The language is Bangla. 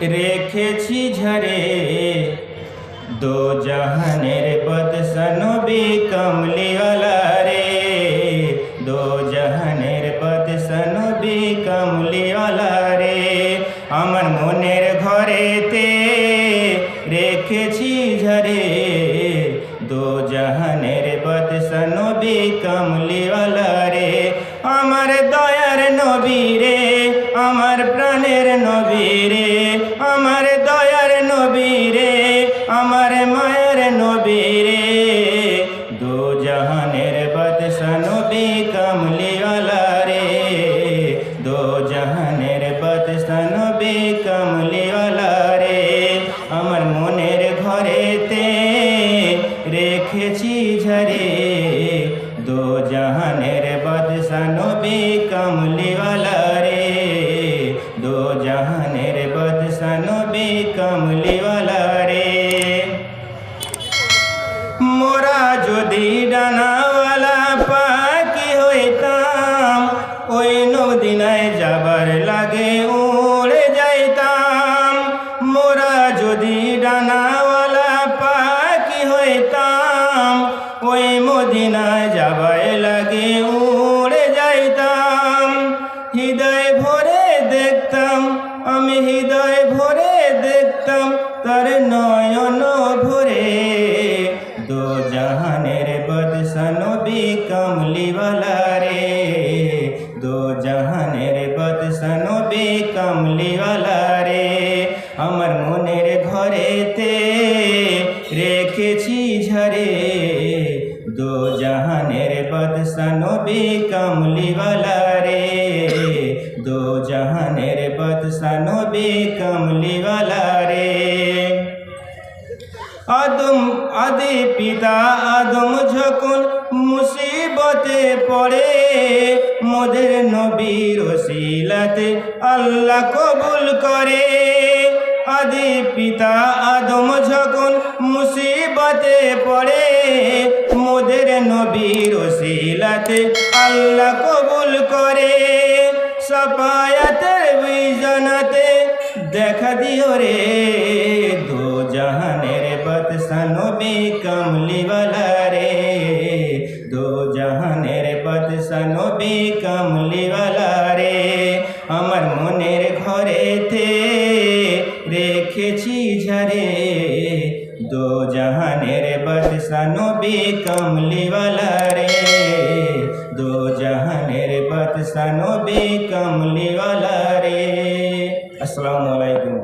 রেখেছি ঝরে দো জাহানের বাদশা নবী কামলিওয়ালা রে, দো জাহানের বাদশা নবী কামলিওয়ালা রে। আমার মনের ঘরেতে রেখেছি ঝরে দো জাহানের বাদশা নবী কামলিওয়ালা রে। আমার দয়ার নবী রে, আমার প্রাণের নবী রে, আমার দয়ার নবী রে, আমার মায়ের নবী রে। দো জাহানের বাদশা নবী কামলিওয়ালা রে, দো জাহানের বাদশা নবী কামলিওয়ালা রে। আমার মনের ঘরেতে রেখেছি ঝরে দো জাহানের বাদশা নবী কামলিওয়ালা রে, দো জাহানের বাদশা নবী কামলিওয়ালা রে। মোরা যদি ডানাওয়ালা পাখি হইতাম, ওই নদীনায় যাবার লাগে উড়ে যাইতাম। মোরা যদি ডানাওয়ালা পাখি হইতাম, ওই মদিনায় যাবার লাগে উড়ে যাইতাম। হৃদয় ভরে দেখতাম আমি, হৃদয় ভরে দেখতাম তার নয়ন ভরে। দো জাহানের বাদশা নবী কামলিওয়ালা রে, দো জাহানের বাদশা নবী কামলিওয়ালা রে। আমার মনের ঘরেতে রেখেছি ঝরে দো জাহানের বাদশা নবী কামলিওয়ালা রে, দো জাহানের বাদশা নবী কামলিওয়ালা রে। আদি পিতা আদম যখন মুসিবতে পড়ে, মোদের নবীর ওসিলাতে আল্লাহ কবুল করে। আদি পিতা আদম যখন মুসিবতে পড়ে, মোদের নবীর ওসিলাতে আল্লাহ কবুল করে। সাফায়াতের বিজনাতে দেখা দিও রে দো জাহানের বাদশা নবী কামলিওয়ালা রে, দো জাহানের বাদশা নবী কামলিওয়ালা রে। আমার মনের ঘরেতে রেখেছি ঝরে দো জাহানের বাদশা নবী কামলিওয়ালা রে, দো জাহানের বাদশা নবী কামলিওয়ালা রে। আসসালামু আলাইকুম।